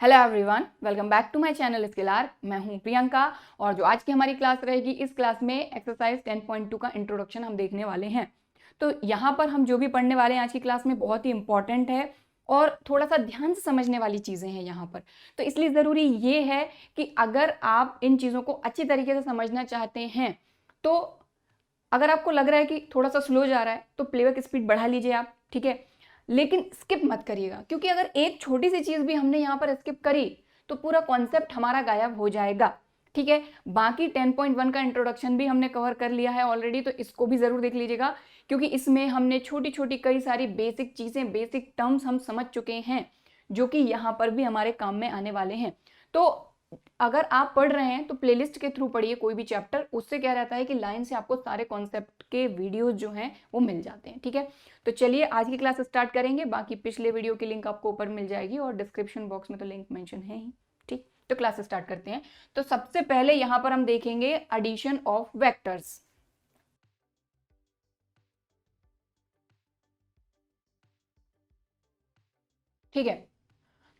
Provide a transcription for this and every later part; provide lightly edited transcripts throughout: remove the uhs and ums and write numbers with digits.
Hello everyone, welcome back to my channel skill arc. मैं हूं प्रियंका और जो आज की हमारी क्लास रहेगी, इस क्लास में एक्सरसाइज 10.2 का इंट्रोडक्शन हम देखने वाले हैं। तो यहाँ पर हम जो भी पढ़ने वाले हैं आज की क्लास में बहुत ही इंपॉर्टेंट है और थोड़ा सा ध्यान से समझने वाली चीज़ें हैं यहाँ पर। तो इसलिए ज़रूरी ये है कि अगर आप इन चीज़ों को अच्छी तरीके से समझना चाहते हैं, तो अगर आपको लग रहा है कि थोड़ा सा स्लो जा रहा है तो प्लेबैक स्पीड बढ़ा लीजिए आप, ठीक है। लेकिन स्किप मत करिएगा, क्योंकि अगर एक छोटी सी चीज भी हमने यहाँ पर स्किप करी तो पूरा कॉन्सेप्ट हमारा गायब हो जाएगा, ठीक है। बाकी 10.1 का इंट्रोडक्शन भी हमने कवर कर लिया है ऑलरेडी, तो इसको भी जरूर देख लीजिएगा, क्योंकि इसमें हमने छोटी छोटी कई सारी बेसिक चीजें, बेसिक टर्म्स हम समझ चुके हैं, जो कि यहाँ पर भी हमारे काम में आने वाले हैं। तो अगर आप पढ़ रहे हैं तो प्लेलिस्ट के थ्रू पढ़िए कोई भी चैप्टर, उससे क्या रहता है कि लाइन से आपको सारे कॉन्सेप्ट के वीडियोस जो हैं वो मिल जाते हैं, ठीक है। तो चलिए आज की क्लास स्टार्ट करेंगे। बाकी पिछले वीडियो की लिंक आपको ऊपर मिल जाएगी और डिस्क्रिप्शन बॉक्स में तो लिंक मेंशन है ही, ठीक। तो क्लास स्टार्ट करते हैं। तो सबसे पहले यहां पर हम देखेंगे एडिशन ऑफ वेक्टर्स, ठीक है।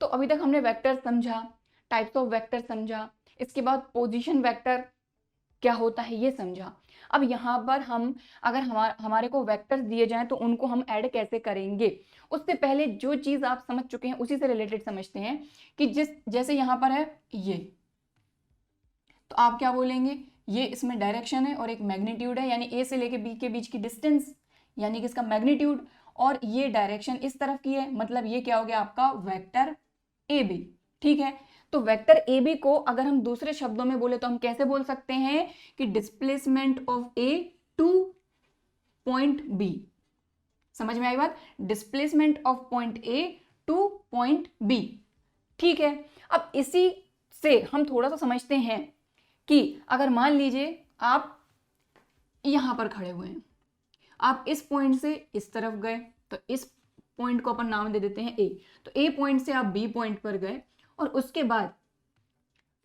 तो अभी तक हमने वेक्टर समझा, टाइप्स ऑफ वेक्टर समझा, इसके बाद पोजीशन वेक्टर क्या होता है ये समझा। अब यहाँ पर हम अगर हमारे को वेक्टर्स दिए जाएं तो उनको हम ऐड कैसे करेंगे, उससे पहले जो चीज आप समझ चुके हैं उसी से रिलेटेड समझते हैं। कि जैसे यहाँ पर है ये, तो आप क्या बोलेंगे, ये इसमें डायरेक्शन है और एक मैग्नीट्यूड है, यानी ए से लेके बी के बीच की डिस्टेंस यानी कि इसका मैग्नीट्यूड, और ये डायरेक्शन इस तरफ की है, मतलब ये क्या हो गया आपका वेक्टर ए बी, ठीक है। तो वेक्टर ए बी को अगर हम दूसरे शब्दों में बोले तो हम कैसे बोल सकते हैं कि displacement of A to point B. समझ में आई बात, displacement of point A to point B, ठीक है। अब इसी से हम थोड़ा सा समझते हैं कि अगर मान लीजिए आप यहां पर खड़े हुए हैं, आप इस पॉइंट से इस तरफ गए, तो इस पॉइंट को अपन नाम दे देते हैं ए। तो ए पॉइंट से आप बी पॉइंट पर गए और उसके बाद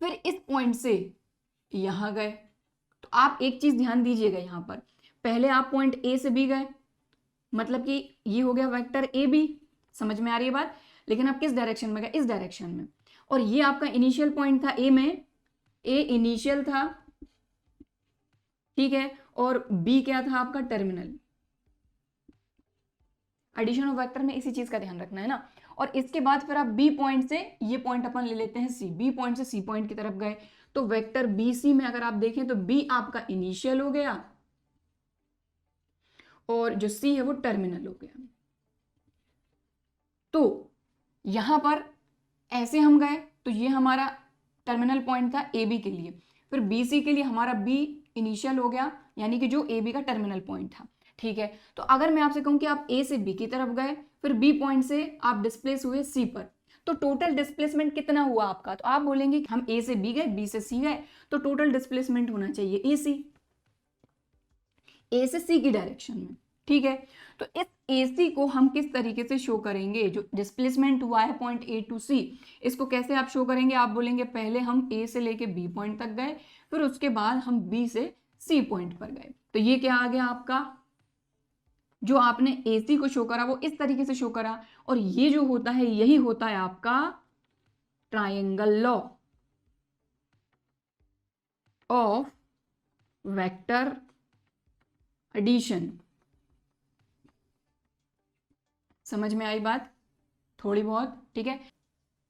फिर इस पॉइंट से यहां गए। तो आप एक चीज ध्यान दीजिएगा, यहां पर पहले आप पॉइंट ए से बी गए, मतलब कि ये हो गया वेक्टर ए बी। समझ में आ रही है बात। लेकिन आप किस डायरेक्शन में गए, इस डायरेक्शन में, और ये आपका इनिशियल पॉइंट था ए में, ए इनिशियल था, ठीक है, और बी क्या था आपका टर्मिनल। एडिशन ऑफ वेक्टर में इसी चीज का ध्यान रखना है ना। और इसके बाद फिर आप बी पॉइंट से, ये पॉइंट अपन ले लेते हैं सी, बी पॉइंट से सी पॉइंट की तरफ गए, तो वेक्टर बी सी में अगर आप देखें तो बी आपका इनिशियल हो गया और जो सी है वो टर्मिनल हो गया। तो यहां पर ऐसे हम गए तो ये हमारा टर्मिनल पॉइंट था ए बी के लिए, फिर बी सी के लिए हमारा बी इनिशियल हो गया, यानी कि जो ए बी का टर्मिनल पॉइंट था, ठीक है। तो अगर मैं आपसे कहूं कि आप ए से बी की तरफ गए, फिर बी पॉइंट से आप डिस्प्लेस हुए सी पर, तो टोटल डिस्प्लेसमेंट कितना हुआ आपका, तो आप बोलेंगे कि हम ए से बी गए, बी से सी गए, तो टोटल डिस्प्लेसमेंट होना चाहिए ए सी, ए से सी की डायरेक्शन में, ठीक है। तो इस AC को हम किस तरीके से शो करेंगे, जो डिस्प्लेसमेंट हुआ है पॉइंट ए टू सी, इसको कैसे आप शो करेंगे, आप बोलेंगे पहले हम A से लेके B पॉइंट तक गए, फिर उसके बाद हम B से C पॉइंट पर गए। तो ये क्या आ गया आपका, जो आपने AC को शो करा वो इस तरीके से शो करा, और ये जो होता है यही होता है आपका triangle law of vector addition. समझ में आई बात थोड़ी बहुत, ठीक है,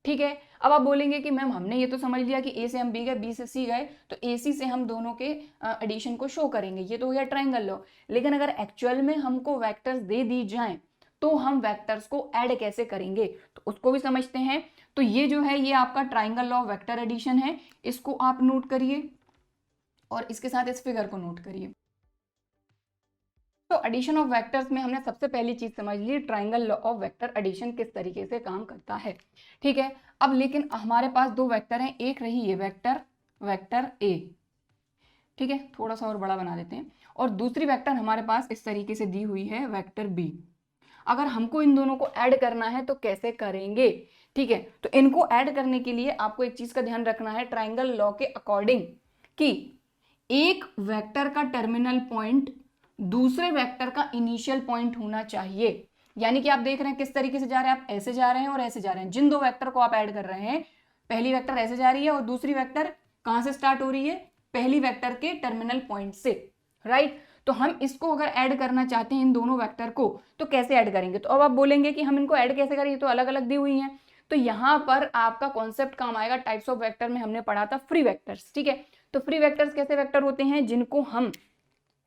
ठीक है। अब आप बोलेंगे कि मैम हमने ये तो समझ लिया कि ए से हम बी गए, बी से सी गए, तो ए सी से हम दोनों के एडिशन को शो करेंगे, ये तो हो गया ट्राइंगल लॉ। लेकिन अगर एक्चुअल में हमको वेक्टर्स दे दी जाएं तो हम वेक्टर्स को ऐड कैसे करेंगे, तो उसको भी समझते हैं। तो ये जो है ये आपका triangle law of vector addition है, इसको आप नोट करिए और इसके साथ इस फिगर को नोट करिए। तो एडिशन ऑफ वेक्टर्स में हमने सबसे पहली चीज समझ ली, triangle law of vector addition किस तरीके से काम करता है, ठीक है। अब लेकिन हमारे पास दो वेक्टर हैं, एक रही ये वेक्टर, वेक्टर ए, ठीक है, थोड़ा सा और बड़ा बना देते हैं, और दूसरी वेक्टर हमारे पास इस तरीके से दी हुई है वेक्टर बी। अगर हमको इन दोनों को ऐड करना है तो कैसे करेंगे, ठीक है। तो इनको ऐड करने के लिए आपको एक चीज का ध्यान रखना है ट्राइंगल लॉ के अकॉर्डिंग, कि एक वेक्टर का टर्मिनल पॉइंट दूसरे वेक्टर का इनिशियल पॉइंट होना चाहिए। यानी कि आप देख रहे हैं किस तरीके से जा रहे हैं, आप ऐसे जा रहे हैं और ऐसे जा रहे हैं। जिन दो वेक्टर को आप ऐड कर रहे हैं, पहली वेक्टर ऐसे जा रही है और दूसरी वेक्टर कहां से स्टार्ट हो रही है, पहली वेक्टर के टर्मिनल पॉइंट से, राइट। तो हम इसको अगर ऐड करना चाहते हैं इन दोनों वेक्टर को, तो कैसे ऐड करेंगे? तो अब आप बोलेंगे कि हम इनको ऐड कैसे करें, ये तो अलग अलग दी हुई हैं। तो यहाँ पर आपका कॉन्सेप्ट काम आएगा, टाइप्स ऑफ वेक्टर में हमने पढ़ा था फ्री वेक्टर्स, ठीक है। तो फ्री वेक्टर्स कैसे वेक्टर होते हैं, जिनको हम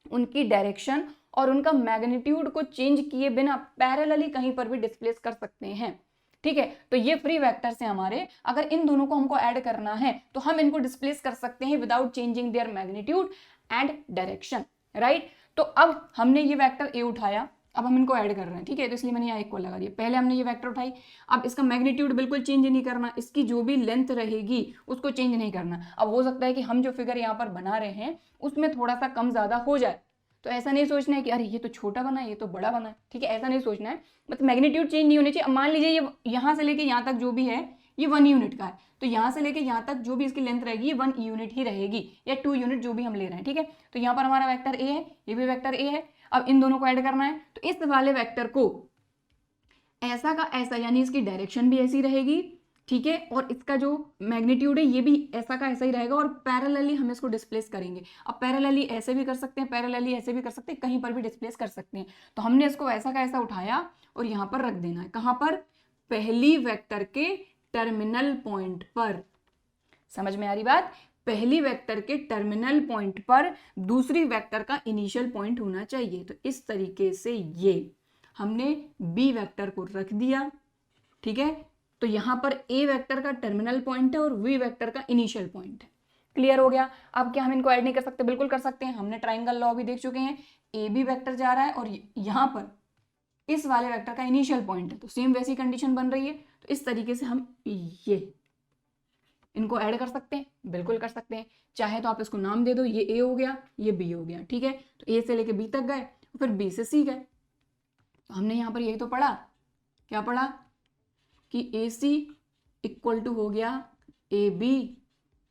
उनकी डायरेक्शन और उनका मैग्नीट्यूड को चेंज किए बिना पैरेलली कहीं पर भी डिस्प्लेस कर सकते हैं, ठीक है। तो ये फ्री वेक्टर्स हैं हमारे। अगर इन दोनों को हमको ऐड करना है तो हम इनको डिस्प्लेस कर सकते हैं without changing their magnitude and direction, right. तो अब हमने ये वेक्टर ए उठाया, अब हम इनको ऐड कर रहे हैं, ठीक है। तो इसलिए मैंने यहाँ एक को लगा दिया। पहले हमने ये वेक्टर उठाई, अब इसका मैग्नीट्यूड बिल्कुल चेंज नहीं करना, इसकी जो भी लेंथ रहेगी उसको चेंज नहीं करना। अब हो सकता है कि हम जो फिगर यहाँ पर बना रहे हैं उसमें थोड़ा सा कम ज्यादा हो जाए, तो ऐसा नहीं सोचना है कि अरे ये तो छोटा बना है, ये तो बड़ा बना है, ठीक है, ऐसा नहीं सोचना है। मतलब मैग्नीट्यूड चेंज नहीं होनी चाहिए। अब मान लीजिए ये यहाँ से लेके यहाँ तक जो भी है ये 1 यूनिट का है, तो यहाँ से लेके यहाँ तक जो भी इसकी लेंथ रहेगी ये 1 यूनिट ही रहेगी, या 2 यूनिट जो भी हम ले रहे हैं, ठीक है। तो यहाँ पर हमारा वेक्टर ए है, ये भी वेक्टर ए है। अब इन दोनों को ऐड करना है, तो इस वाले वेक्टर को ऐसा का ऐसा, यानी इसकी डायरेक्शन भी ऐसी रहेगी, ठीक है, और इसका जो मैग्नीट्यूड है ये भी ऐसा का ऐसा ही रहेगा, और पैरेलली हम इसको डिस्प्लेस करेंगे। अब पैरेलली ऐसे भी कर सकते हैं, पैरेलली ऐसे भी कर सकते हैं, कहीं पर भी डिस्प्लेस कर सकते हैं। तो हमने इसको ऐसा का ऐसा उठाया और यहाँ पर रख देना है। कहाँ पर? पहली वेक्टर के टर्मिनल पॉइंट पर। समझ में आ रही बात? पहली वेक्टर के टर्मिनल पॉइंट पर दूसरी वेक्टर का इनिशियल पॉइंट होना चाहिए। तो इस तरीके से ये हमने बी वेक्टर को रख दिया, ठीक है। तो यहां पर ए वेक्टर का टर्मिनल पॉइंट है और वी वेक्टर का इनिशियल पॉइंट है। क्लियर हो गया? अब क्या हम इनको ऐड नहीं कर सकते? बिल्कुल कर सकते हैं। हमने ट्राइंगल लॉ भी देख चुके हैं। ए बी वेक्टर जा रहा है और यहां पर इस वाले वेक्टर का इनिशियल पॉइंट है, तो सेम वैसी कंडीशन बन रही है। तो इस तरीके से हम ये इनको ऐड कर सकते हैं, बिल्कुल कर सकते हैं। चाहे तो आप इसको नाम दे दो, ये ए हो गया, ये बी हो गया, ठीक है। तो ए से लेके बी तक गए, फिर बी से सी गए। तो हमने यहाँ पर यही तो पढ़ा, क्या पढ़ा कि ए सी इक्वल टू हो गया A B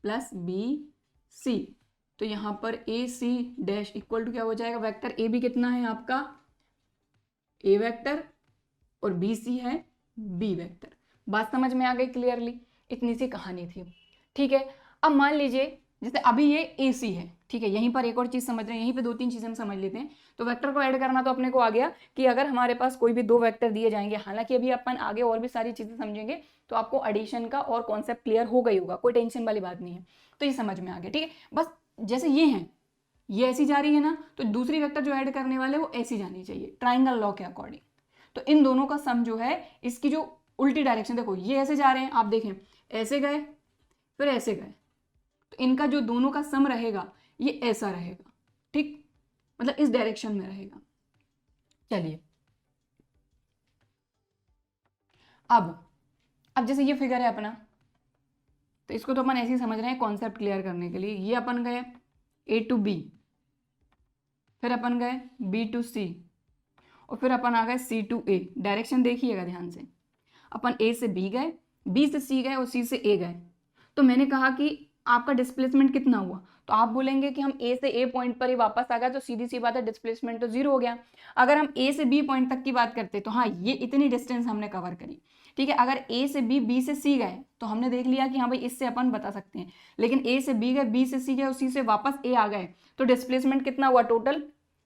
plus B C. तो यहाँ पर A C dash equal to क्या हो जाएगा, वेक्टर ए बी कितना है आपका ए वेक्टर और बी सी है बी वेक्टर। बात समझ में आ गई क्लियरली? इतनी सी कहानी थी, ठीक है। अब मान लीजिए जैसे अभी ये ए सी है, ठीक है, यहीं पर एक और चीज समझ रहे हैं, यहीं पे 2-3 चीजें हम समझ लेते हैं। तो वेक्टर को ऐड करना तो अपने को आ गया कि अगर हमारे पास कोई भी 2 वेक्टर दिए जाएंगे, हालांकि अभी अपन आगे और भी सारी चीजें समझेंगे, तो आपको एडिशन का और कॉन्सेप्ट क्लियर हो गई होगा, कोई टेंशन वाली बात नहीं है। तो ये समझ में आ गया, ठीक है। बस जैसे ये है, ये ऐसी जा रही है ना, तो दूसरी वेक्टर जो ऐड करने वाले वो ऐसी जानी चाहिए ट्राइंगल लॉ के अकॉर्डिंग। तो इन दोनों का सम जो है, इसकी जो उल्टी डायरेक्शन, देखो ये ऐसे जा रहे हैं, आप देखें ऐसे गए फिर ऐसे गए, तो इनका जो दोनों का सम रहेगा ये ऐसा रहेगा, ठीक, मतलब इस डायरेक्शन में रहेगा। चलिए अब जैसे ये फिगर है अपना, तो इसको तो अपन ऐसे ही समझ रहे हैं कॉन्सेप्ट क्लियर करने के लिए। ये अपन गए ए टू बी, फिर अपन गए बी टू सी, और फिर अपन आ गए सी टू ए। डायरेक्शन देखिएगा ध्यान से, अपन ए से बी गए, बी से सी गए और सी से ए गए। तो मैंने कहा कि आपका डिस्प्लेसमेंट कितना हुआ, तो आप बोलेंगे कि हम ए से ए पॉइंट पर ही वापस आ गए, तो सीधी सी बात है डिस्प्लेसमेंट तो 0 हो गया। अगर हम ए से बी पॉइंट तक की बात करते तो हाँ, ये इतनी डिस्टेंस हमने कवर करी, ठीक है। अगर ए से बी, बी से सी गए, तो हमने देख लिया कि हाँ भाई इससे अपन बता सकते हैं। लेकिन ए से बी गए, बी से सी गए और सी से वापस ए आ गए, तो डिस्प्लेसमेंट कितना हुआ टोटल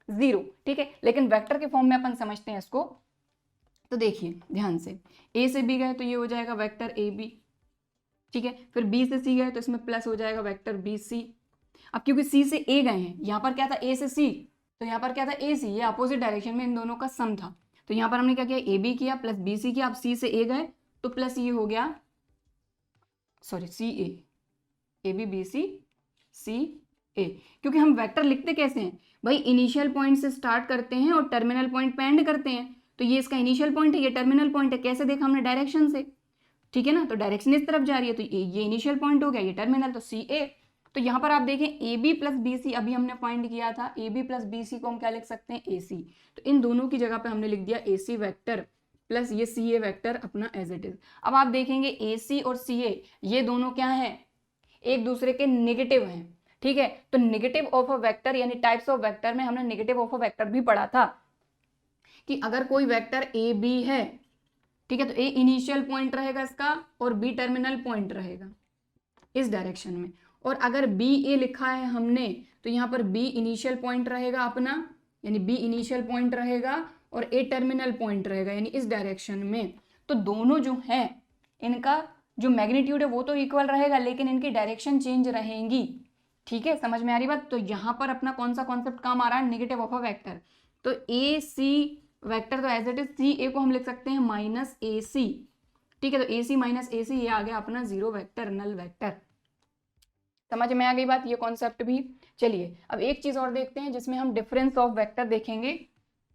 0, ठीक है। लेकिन वेक्टर के फॉर्म में अपन समझते हैं इसको, तो देखिए ध्यान से, ए से बी गए तो ये हो जाएगा वेक्टर ए बी, ठीक है। फिर बी से सी गए तो इसमें प्लस हो जाएगा वेक्टर बी सी। अब क्योंकि सी से ए गए हैं, यहाँ पर क्या था ए से सी, तो यहाँ पर क्या था ए सी, ये अपोजिट डायरेक्शन में इन दोनों का सम था। तो यहाँ पर हमने क्या किया, ए बी किया प्लस बी सी किया। अब सी से ए गए तो प्लस ये हो गया, sorry C A B B C C A. क्योंकि हम वेक्टर लिखते कैसे हैं भाई, इनिशियल पॉइंट से स्टार्ट करते हैं और टर्मिनल पॉइंट पे एंड करते हैं। तो ये इसका इनिशियल पॉइंट है, ये टर्मिनल पॉइंट है। कैसे देखा हमने, डायरेक्शन से, ठीक है ना। तो डायरेक्शन इस तरफ जा रही है, तो ये इनिशियल पॉइंट हो गया, ये टर्मिनल, तो सी ए। तो यहाँ पर आप देखें A B plus B C अभी हमने फाइंड किया था, A B plus B C को हम क्या लिख सकते हैं, ए सी। तो इन दोनों की जगह पे हमने लिख दिया ए सी वैक्टर प्लस ये सी ए वैक्टर अपना एज इट इज। अब आप देखेंगे ए सी और सी ए ये दोनों क्या हैं, एक दूसरे के नेगेटिव हैं, ठीक है। तो नेगेटिव ऑफ अ वेक्टर यानी टाइप्स ऑफ वेक्टर में हमने नेगेटिव ऑफ अ वेक्टर भी पढ़ा था। कि अगर कोई वेक्टर ए बी है, ठीक है, तो ए इनिशियल पॉइंट रहेगा इसका और बी टर्मिनल पॉइंट रहेगा इस डायरेक्शन में। और अगर बी ए लिखा है हमने तो यहाँ पर बी इनिशियल पॉइंट रहेगा अपना, यानी बी इनिशियल पॉइंट रहेगा और ए टर्मिनल पॉइंट रहेगा यानी इस डायरेक्शन में। तो दोनों जो है इनका जो मैग्नीट्यूड है वो तो इक्वल रहेगा लेकिन इनकी डायरेक्शन चेंज रहेंगी। ठीक है, समझ में आ रही बात। तो यहाँ पर अपना कौन सा कॉन्सेप्ट काम आ रहा है, नेगेटिव ऑफ अ वेक्टर। तो ए सी वेक्टर तो एज इट इज सी ए को हम लिख सकते हैं माइनस ए सी, ठीक है। तो ए सी माइनस ए सी ये आ गया अपना जीरो वेक्टर नल वेक्टर। समझ में आ गई बात, ये कॉन्सेप्ट भी। चलिए अब एक चीज और देखते हैं जिसमें हम डिफरेंस ऑफ वेक्टर देखेंगे,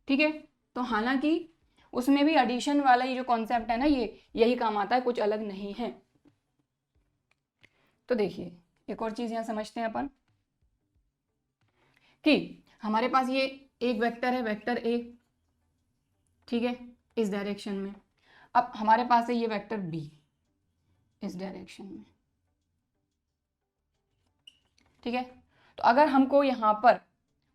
ठीक है। तो हालांकि उसमें भी एडिशन वाला ये जो कॉन्सेप्ट है ना, ये यही काम आता है, कुछ अलग नहीं है। तो देखिए एक और चीज यहां समझते हैं अपन कि हमारे पास ये एक वेक्टर है वेक्टर ए, ठीक है, इस डायरेक्शन में। अब हमारे पास है ये वेक्टर बी इस डायरेक्शन में, ठीक है। तो अगर हमको यहाँ पर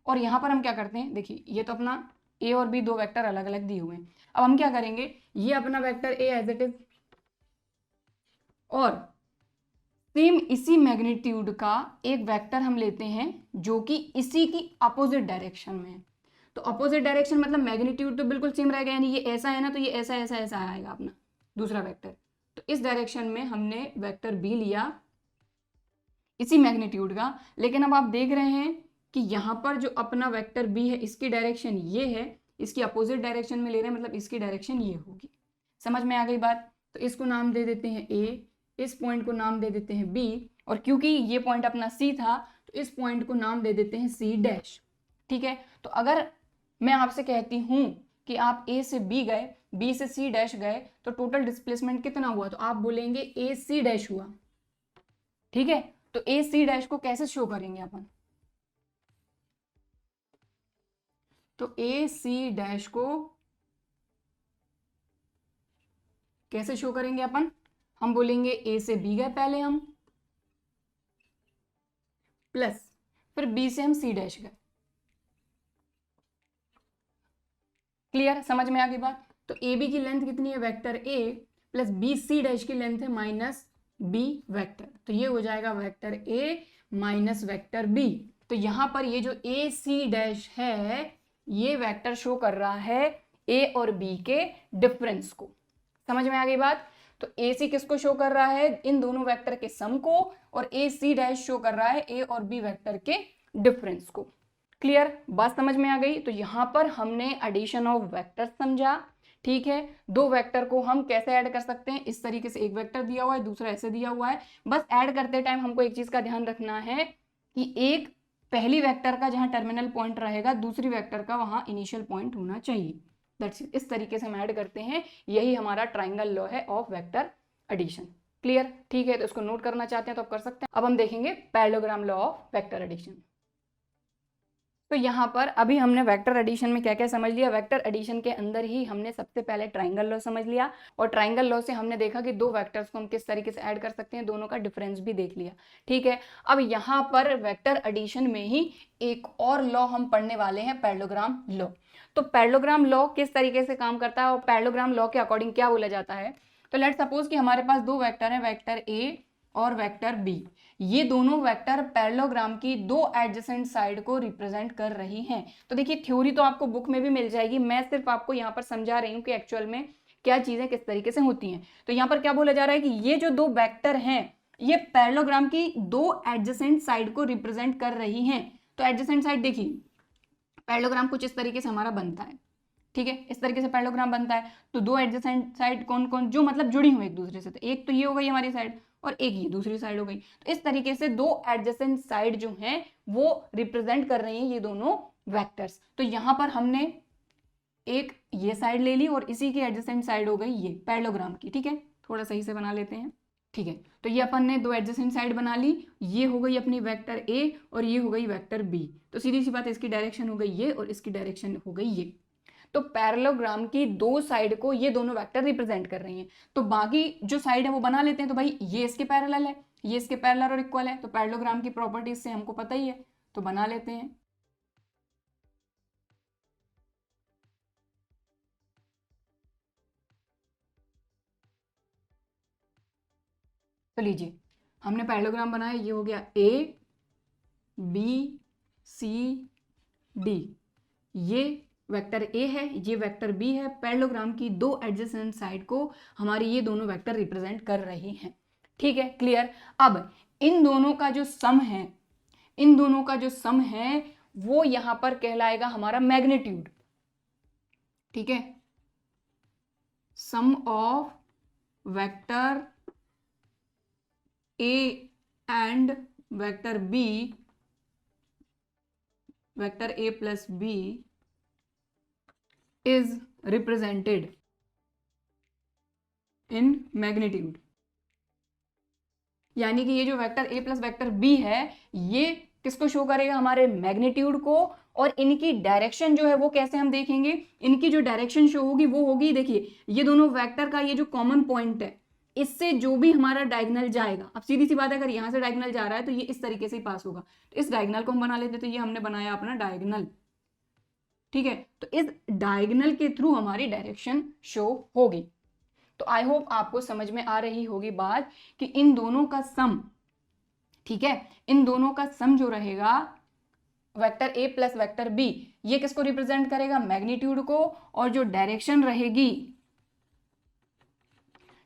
और यहाँ पर हम क्या करते हैं, देखिए ये तो अपना ए और बी दो वेक्टर अलग अलग दिए हुए हैं। अब हम क्या करेंगे, ये अपना vector A as it is और सेम इसी मैग्नीट्यूड का एक वेक्टर हम लेते हैं जो कि इसी की अपोजिट डायरेक्शन में है। तो अपोजिट डायरेक्शन मतलब मैग्नीट्यूड तो बिल्कुल सेम रहेगा, यानी ये ऐसा है ना तो ये ऐसा ऐसा ऐसा आएगा अपना दूसरा वेक्टर। तो इस डायरेक्शन में हमने वेक्टर बी लिया इसी मैग्नीट्यूड का, लेकिन अब आप देख रहे हैं कि यहाँ पर जो अपना वेक्टर बी है इसकी डायरेक्शन ये है, इसकी अपोजिट डायरेक्शन में ले रहे हैं मतलब इसकी डायरेक्शन ये होगी। समझ में आ गई बात। तो इसको नाम दे देते हैं ए, इस पॉइंट को नाम दे देते हैं बी, और क्योंकि ये पॉइंट अपना सी था तो इस पॉइंट को नाम दे देते हैं सी डैश, ठीक है। तो अगर मैं आपसे कहती हूं कि आप ए से बी गए, बी से सी डैश गए, तो टोटल डिस्प्लेसमेंट कितना हुआ, तो आप बोलेंगे ए सी डैश हुआ, ठीक है। तो ए सी डैश को कैसे शो करेंगे अपन, तो ए सी डैश को कैसे शो करेंगे अपन, हम बोलेंगे ए से बी गए पहले हम, प्लस फिर बी से हम सी डैश गए। क्लियर, समझ में आ गई बात। तो ए बी की लेंथ कितनी है vector A plus B C dash की लेंथ है माइनस बी वेक्टर, तो ये हो जाएगा vector A minus vector B. तो यहां पर ये जो ए सी डैश है ये वेक्टर शो कर रहा है ए और बी के डिफरेंस को। समझ में आ गई बात। तो ए सी किसको शो कर रहा है, इन दोनों वेक्टर के सम को, और ए सी डैश शो कर रहा है ए और बी वेक्टर के डिफरेंस को। क्लियर, बात समझ में आ गई। तो यहां पर हमने एडिशन ऑफ वेक्टर समझा, ठीक है। दो वेक्टर को हम कैसे ऐड कर सकते हैं, इस तरीके से, एक वेक्टर दिया हुआ है दूसरा ऐसे दिया हुआ है। बस ऐड करते टाइम हमको एक चीज का ध्यान रखना है कि एक पहली वेक्टर का जहां टर्मिनल पॉइंट रहेगा दूसरी वेक्टर का वहां इनिशियल पॉइंट होना चाहिए। दैट्स इट, इस तरीके से हम ऐड करते हैं, यही हमारा ट्राइंगल लॉ है ऑफ वेक्टर एडिशन। क्लियर, ठीक है। तो इसको नोट करना चाहते हैं तो आप कर सकते हैं। अब हम देखेंगे parallelogram law of vector addition. तो यहाँ पर अभी हमने वेक्टर एडिशन में क्या क्या समझ लिया, वेक्टर एडिशन के अंदर ही हमने सबसे पहले ट्राइंगल लॉ समझ लिया, और ट्राइंगल लॉ से हमने देखा कि दो वेक्टर्स को हम किस तरीके से ऐड कर सकते हैं, दोनों का डिफरेंस भी देख लिया, ठीक है। अब यहाँ पर वेक्टर एडिशन में ही एक और लॉ हम पढ़ने वाले हैं, पैरेललोग्राम लॉ। तो पैरेललोग्राम लॉ किस तरीके से काम करता है और पैरेललोग्राम लॉ के अकॉर्डिंग क्या बोला जाता है। तो लेट्स सपोज कि हमारे पास दो वेक्टर है, वेक्टर ए और वेक्टर बी। ये दोनों वेक्टर पैरेललोग्राम की दो एडजेसेंट साइड को रिप्रेजेंट कर रही हैं। तो देखिए थ्योरी तो आपको बुक में भी मिल जाएगी, मैं सिर्फ आपको यहाँ पर समझा रही हूँ कि एक्चुअल में क्या चीजें किस तरीके से होती हैं। तो यहाँ पर क्या बोला जा रहा है कि ये जो दो वेक्टर हैं ये पैरेललोग्राम की दो एडजेसेंट साइड को रिप्रेजेंट कर रही हैं। तो एडजेसेंट साइड देखिए, पैरेललोग्राम कुछ इस तरीके से हमारा बनता है, ठीक है, इस तरीके से पैरेललोग्राम बनता है। तो दो एडजेसेंट साइड कौन कौन, जो मतलब जुड़ी हुई एक दूसरे से, तो एक तो ये हो गई हमारी साइड और एक ये दूसरी साइड हो गई। तो इस तरीके से दो एडजेसेंट साइड जो हैं वो रिप्रेजेंट कर रही हैं ये दोनों वेक्टर्स। तो यहां पर हमने एक ये साइड ले ली और इसी की एडजेसेंट साइड हो गई ये पैरेललोग्राम की, ठीक है। थोड़ा सही से बना लेते हैं, ठीक है। तो ये अपन ने दो एडजेसेंट साइड बना ली, ये हो गई अपनी वेक्टर ए और ये हो गई वेक्टर बी। तो सीधी सी बात है, इसकी डायरेक्शन हो गई ये और इसकी डायरेक्शन हो गई ये। तो पैरेललोग्राम की दो साइड को ये दोनों वेक्टर रिप्रेजेंट कर रही हैं। तो बाकी जो साइड है वो बना लेते हैं। तो भाई ये इसके पैरेलल है, ये इसके पैरेलल और इक्वल है, तो पैरेललोग्राम की प्रॉपर्टीज से हमको पता ही है, तो बना लेते हैं। तो लीजिए हमने पैरेललोग्राम बनाया, ये हो गया ए बी सी डी, ये वेक्टर ए है, ये वेक्टर बी है। पैरेललोग्राम की दो एडजेसेंट साइड को हमारी ये दोनों वेक्टर रिप्रेजेंट कर रहे हैं। ठीक है, क्लियर। अब इन दोनों का जो सम है, इन दोनों का जो सम है वो यहां पर कहलाएगा हमारा मैग्नीट्यूड। ठीक है, sum of vector A and vector B, vector A plus B is represented in magnitude. यानी कि ये जो vector A plus vector B है ये किसको शो करेगा, हमारे मैग्नीट्यूड को। और इनकी डायरेक्शन जो है वो कैसे हम देखेंगे, इनकी जो डायरेक्शन शो होगी वो होगी, देखिए ये दोनों वेक्टर का ये जो कॉमन पॉइंट है इससे जो भी हमारा डायगोनल जाएगा, अब सीधी सी बात है अगर यहां से डायगोनल जा रहा है तो ये इस तरीके से ही पास होगा, तो इस डायगोनल को हम बना लेते, तो ये हमने बनाया अपना डायगोनल। ठीक है, तो इस डायगोनल के थ्रू हमारी डायरेक्शन शो होगी। तो आई होप आपको समझ में आ रही होगी बात कि इन दोनों का सम, ठीक है, इन दोनों का सम जो रहेगा vector A plus vector B, ये किसको रिप्रेजेंट करेगा, मैग्नीट्यूड को। और जो डायरेक्शन रहेगी,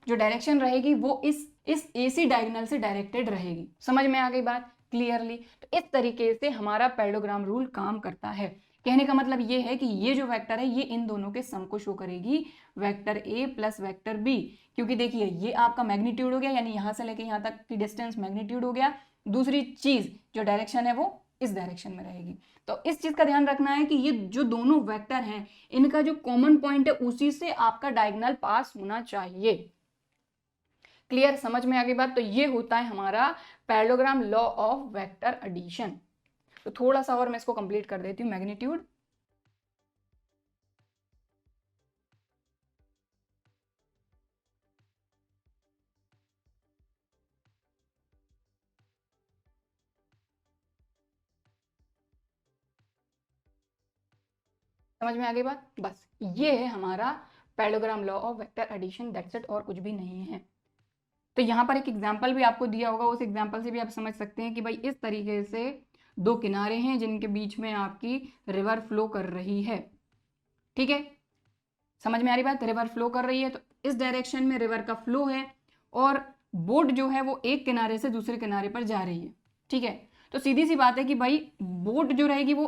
जो डायरेक्शन रहेगी वो इस एसी डायगोनल से डायरेक्टेड रहेगी। समझ में आ गई बात क्लियरली। तो इस तरीके से हमारा पैरेललोग्राम रूल काम करता है। कहने का मतलब ये है कि ये जो वेक्टर है ये इन दोनों के सम को शो करेगी, vector A plus vector B. क्योंकि देखिए ये आपका मैग्नीट्यूड हो गया, यानी यहां से लेके यहां तक की डिस्टेंस मैग्नीट्यूड हो गया। दूसरी चीज जो डायरेक्शन है वो इस डायरेक्शन में रहेगी। तो इस चीज का ध्यान रखना है कि ये जो दोनों वेक्टर हैं इनका जो कॉमन पॉइंट है उसी से आपका डायगोनल पास होना चाहिए। क्लियर, समझ में आ गई बात। तो ये होता है हमारा parallelogram law of vector addition. तो थोड़ा सा और मैं इसको कंप्लीट कर देती हूँ। मैग्नीट्यूड, समझ में आ गई बात। बस ये है हमारा parallelogram law of vector addition, that's it, और कुछ भी नहीं है। तो यहाँ पर एक एग्जाम्पल भी आपको दिया होगा, उस एग्जाम्पल से भी आप समझ सकते हैं कि भाई इस तरीके से दो किनारे हैं जिनके बीच में आपकी रिवर फ्लो कर रही है। ठीक है, समझ में आ रही बात। रिवर फ्लो कर रही है तो इस डायरेक्शन में रिवर का फ्लो है और बोट जो है वो एक किनारे से दूसरे किनारे पर जा रही है। ठीक है, तो सीधी सी बात है कि भाई बोट जो रहेगी वो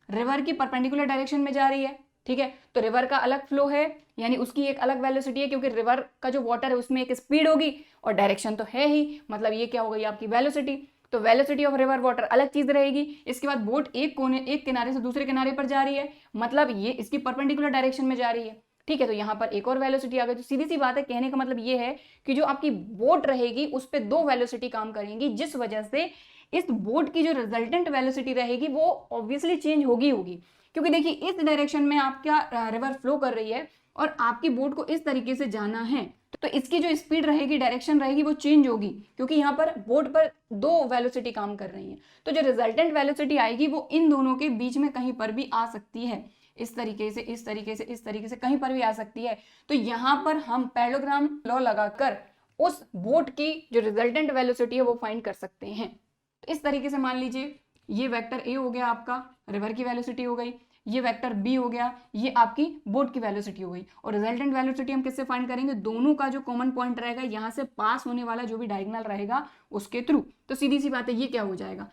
रिवर की परपेंडिकुलर डायरेक्शन में जा रही है। ठीक है, तो रिवर का अलग फ्लो है, यानी उसकी एक अलग वेलोसिटी है, क्योंकि रिवर का जो वाटर है उसमें एक स्पीड होगी और डायरेक्शन तो है ही, मतलब ये क्या हो गई आपकी वेलोसिटी। तो वेलोसिटी ऑफ रिवर वाटर अलग चीज रहेगी। इसके बाद बोट एक किनारे से दूसरे किनारे पर जा रही है, मतलब ये इसकी परपेंडिकुलर डायरेक्शन में जा रही है। ठीक है, तो यहाँ पर एक और वेलोसिटी आ गई। तो सीधी सी बात है, कहने का मतलब ये है कि जो आपकी बोट रहेगी उस पर दो वेलोसिटी काम करेंगी, जिस वजह से इस बोट की जो रिजल्टेंट वेलोसिटी रहेगी वो ऑब्वियसली चेंज होगी। क्योंकि देखिए इस डायरेक्शन में आपका रिवर फ्लो कर रही है और आपकी बोट को इस तरीके से जाना है, तो इसकी जो स्पीड रहेगी, डायरेक्शन रहेगी, वो चेंज होगी, क्योंकि यहाँ पर बोट पर दो वेलोसिटी काम कर रही है। तो जो रिजल्टेंट वेलोसिटी आएगी वो इन दोनों के बीच में कहीं पर भी आ सकती है, इस तरीके से, इस तरीके से, इस तरीके से, कहीं पर भी आ सकती है। तो यहाँ पर हम पैरेललोग्राम लॉ लगाकर उस बोट की जो रिजल्टेंट वेलोसिटी है वो फाइंड कर सकते हैं। तो इस तरीके से मान लीजिए ये वेक्टर ए हो गया आपका, रिवर की वेलोसिटी हो गई, ये वेक्टर बी हो गया, ये आपकी बोट की वेलोसिटी हो गई। और रिजल्टेंट वेलोसिटी हम किससे फाइंड करेंगे, दोनों का जो कॉमन पॉइंट रहेगा, यहाँ से पास होने वाला जो भी डायगोनल रहेगा उसके थ्रू। तो सीधी सी बात है, ये क्या हो जाएगा,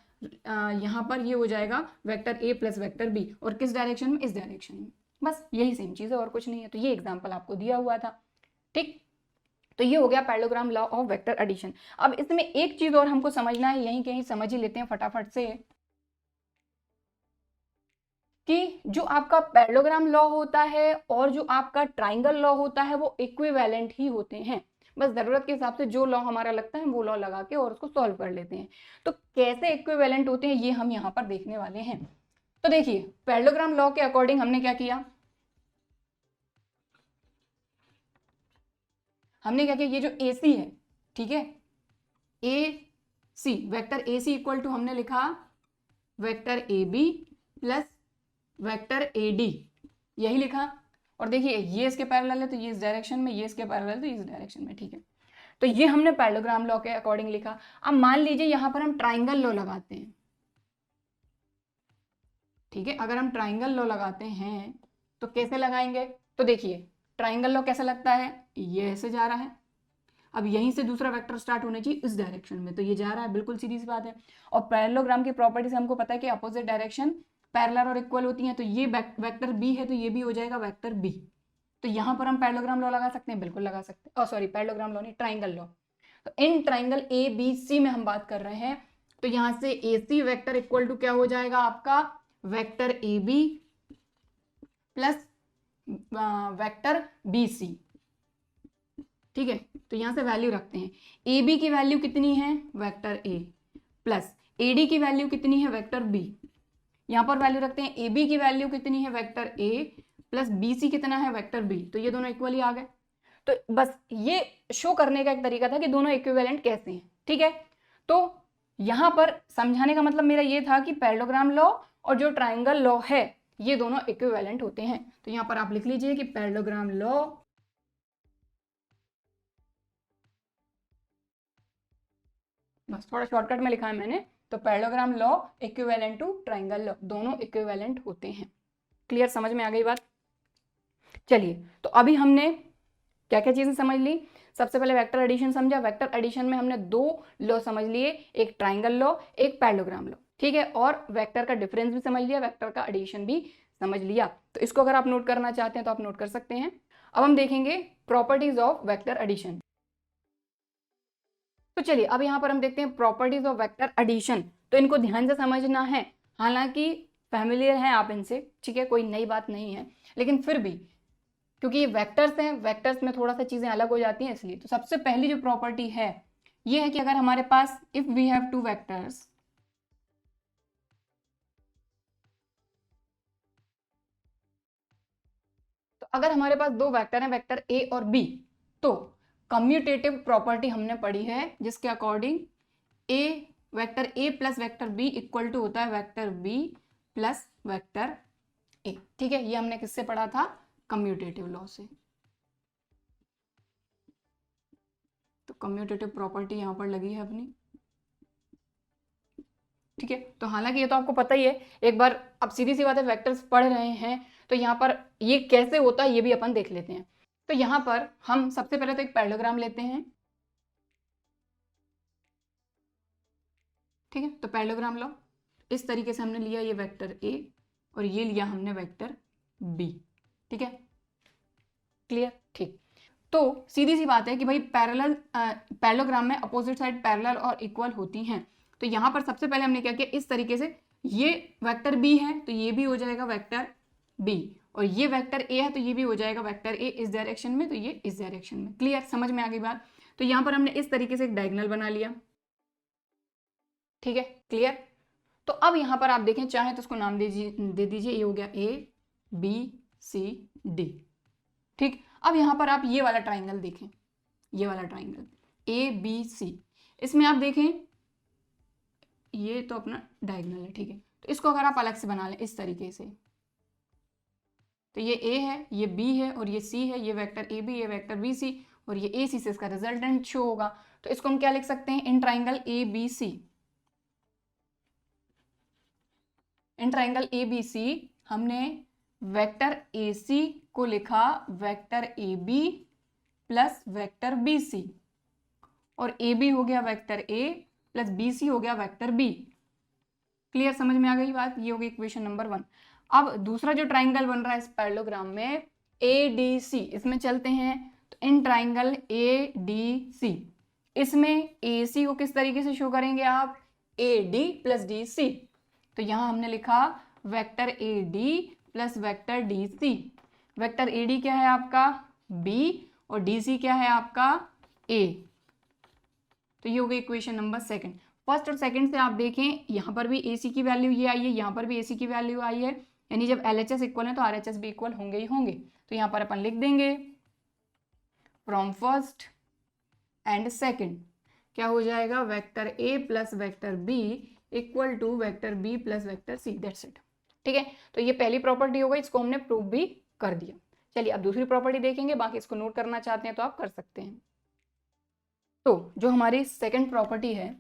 यहाँ पर ये हो जाएगा vector A plus vector B, और किस डायरेक्शन में, इस डायरेक्शन में। बस यही सेम चीज़ है और कुछ नहीं है। तो ये एग्जाम्पल आपको दिया हुआ था। ठीक, तो ये हो गया parallelogram law of vector addition. अब इसमें एक चीज और हमको समझना है, यहीं कहीं समझ ही लेते हैं फटाफट से, कि जो आपका पैरेललोग्राम लॉ होता है और जो आपका ट्राइंगल लॉ होता है वो इक्विवेलेंट ही होते हैं। बस जरूरत के हिसाब से जो लॉ हमारा लगता है वो लॉ लगा के और उसको सॉल्व कर लेते हैं। तो कैसे इक्विवेलेंट होते हैं ये हम यहाँ पर देखने वाले हैं। तो देखिए पैरेललोग्राम लॉ के अकॉर्डिंग हमने क्या किया, हमने क्या किया, ये जो AC है, ठीक है, AC vector AC equal to हमने लिखा vector AB plus vector AD, यही लिखा। और देखिए ये इसके पैरेलल है तो ये इस डायरेक्शन में, ये इसके पैरेलल है तो इस डायरेक्शन में। ठीक है, तो ये हमने पैरेललोग्राम लॉ के अकॉर्डिंग लिखा। अब मान लीजिए यहाँ पर हम ट्राइंगल लॉ लगाते हैं, ठीक है, अगर हम ट्राइंगल लॉ लगाते हैं तो कैसे लगाएंगे? तो देखिए ट्राइंगल लॉ कैसा लगता है, ये ऐसे जा रहा है, अब यहीं से दूसरा वेक्टर स्टार्ट होना चाहिए इस डायरेक्शन में, तो ये जा रहा है, बिल्कुल सीधी सी बात है। और पैरेललोग्राम की प्रॉपर्टी से हमको पता है कि अपोजिट डायरेक्शन पैरेलल और इक्वल होती हैं, तो ये वेक्टर बी है तो ये भी हो जाएगा वेक्टर बी। तो यहाँ पर हम पैरेललोग्राम लॉ लगा सकते हैं, बिल्कुल लगा सकते हैं। सॉरी, पैरेललोग्राम लॉ नहीं, ट्राइंगल लॉ। तो इन ट्राइंगल ए बी सी में हम बात कर रहे हैं, तो यहाँ से A C vector equal to क्या हो जाएगा आपका, vector A B plus vector B C, ठीक है। तो यहां से वैल्यू रखते हैं, ए बी की वैल्यू कितनी है, vector A, plus A D की वैल्यू कितनी है, वेक्टर बी। यहां पर वैल्यू रखते हैं, ए बी की वैल्यू कितनी है, vector A, plus B C कितना है, वेक्टर बी। तो ये दोनों इक्वली आ गए। तो बस ये शो करने का एक तरीका था कि दोनों इक्विवेलेंट कैसे हैं, ठीक है। तो यहां पर समझाने का मतलब मेरा ये था कि पैरेललोग्राम लॉ और जो ट्राइंगल लॉ है ये दोनों इक्विवेलेंट होते हैं। तो यहां पर आप लिख लीजिए कि पैरेललोग्राम लॉ बस थोड़ा शॉर्टकट में लिखा है मैंने, तो parallelogram law equivalent to triangle law, दोनों इक्विवेलेंट होते हैं। क्लियर, समझ में आ गई बात? चलिए, तो अभी हमने क्या क्या चीजें समझ ली। सबसे पहले वेक्टर एडिशन समझा। वेक्टर एडिशन में हमने दो लॉ समझ लिए, एक ट्राइंगल लॉ, एक पैरेललोग्राम लॉ, ठीक है। और वेक्टर का डिफरेंस भी समझ लिया, वेक्टर का एडिशन भी समझ लिया। तो इसको अगर आप नोट करना चाहते हैं तो आप नोट कर सकते हैं। अब हम देखेंगे प्रॉपर्टीज ऑफ वेक्टर एडिशन। तो चलिए अब यहाँ पर हम देखते हैं प्रॉपर्टीज ऑफ वेक्टर एडिशन। तो इनको ध्यान से समझना है, हालांकि फैमिलियर हैं आप इनसे, ठीक है, कोई नई बात नहीं है, लेकिन फिर भी क्योंकि ये वेक्टर्स हैं, वेक्टर्स में थोड़ा सा चीजें अलग हो जाती हैं इसलिए। तो सबसे पहली जो प्रॉपर्टी है ये है कि अगर हमारे पास if we have two vectors, तो अगर हमारे पास दो वेक्टर हैं, वेक्टर ए और बी, तो कम्यूटेटिव प्रॉपर्टी हमने पढ़ी है जिसके according a vector A plus vector B equal to होता है vector B plus vector A, ठीक है। ये हमने किससे पढ़ा था, कम्यूटेटिव लॉ से। तो कम्यूटेटिव प्रॉपर्टी यहां पर लगी है अपनी, ठीक है। तो हालांकि ये तो आपको पता ही है, एक बार अब सीधी सी बात है वेक्टर्स पढ़ रहे हैं तो यहाँ पर ये कैसे होता है ये भी अपन देख लेते हैं। तो यहाँ पर हम सबसे पहले तो एक पैरेललोग्राम लेते हैं, ठीक है। तो पैरेललोग्राम लो, इस तरीके से हमने लिया ये वेक्टर ए और ये लिया हमने वेक्टर बी, ठीक है, क्लियर, ठीक। तो सीधी सी बात है कि भाई पैरेललोग्राम में अपोजिट साइड पैरेलल और इक्वल होती हैं। तो यहाँ पर सबसे पहले हमने क्या किया, इस तरीके से ये वेक्टर बी है तो ये भी हो जाएगा वेक्टर बी, और ये वेक्टर ए है तो ये भी हो जाएगा वेक्टर ए इस डायरेक्शन में, तो ये इस डायरेक्शन में। क्लियर, समझ में आ गई बात? तो यहाँ पर हमने इस तरीके से एक डायगोनल बना लिया, ठीक है, क्लियर। तो अब यहाँ पर आप देखें, चाहे तो उसको नाम दे दीजिए, ये हो गया ए बी सी डी, ठीक। अब यहाँ पर आप ये वाला ट्राइंगल देखें, ये वाला ट्राइंगल ए बी सी, इसमें आप देखें ये तो अपना डायगोनल है, ठीक है। तो इसको अगर आप अलग से बना लें इस तरीके से, तो ये ए है, ये बी है और ये सी है, ये वेक्टर ए बी, ये वेक्टर बी सी, और ये ए सी से इसका रिजल्टेंट शो होगा। तो इसको हम क्या लिख सकते हैं, in triangle A B C, in triangle A B C हमने वेक्टर ए सी को लिखा vector A B plus vector B C, और ए बी हो गया vector A plus B C हो गया वेक्टर बी। क्लियर, समझ में आ गई बात? ये होगी इक्वेशन नंबर 1। अब दूसरा जो ट्राइंगल बन रहा है इस पैरेललोग्राम में ए डी सी, इसमें चलते हैं। तो इन ट्राइंगल ए डी सी, इसमें ए सी को किस तरीके से शो करेंगे आप, A D plus D C. तो यहां हमने लिखा vector A D plus vector D C. Vector A D क्या है आपका, बी, और डी सी क्या है आपका, ए। तो ये हो गई इक्वेशन नंबर 2। फर्स्ट और सेकंड से आप देखें, यहाँ पर भी ए सी की वैल्यू ये आई है, यहाँ पर भी ए सी की वैल्यू आई है, यानी जब एल एच एस इक्वल है तो आर एच एस भी इक्वल होंगे ही होंगे। तो यहाँ पर अपन लिख देंगे फ्रॉम फर्स्ट एंड सेकंड क्या हो जाएगा, vector A plus vector B equal to vector B plus vector C, that's it, ठीक है। तो ये पहली प्रॉपर्टी हो गई, इसको हमने प्रूव भी कर दिया। चलिए अब दूसरी प्रॉपर्टी देखेंगे, बाकी इसको नोट करना चाहते हैं तो आप कर सकते हैं। तो जो हमारी सेकंड प्रॉपर्टी है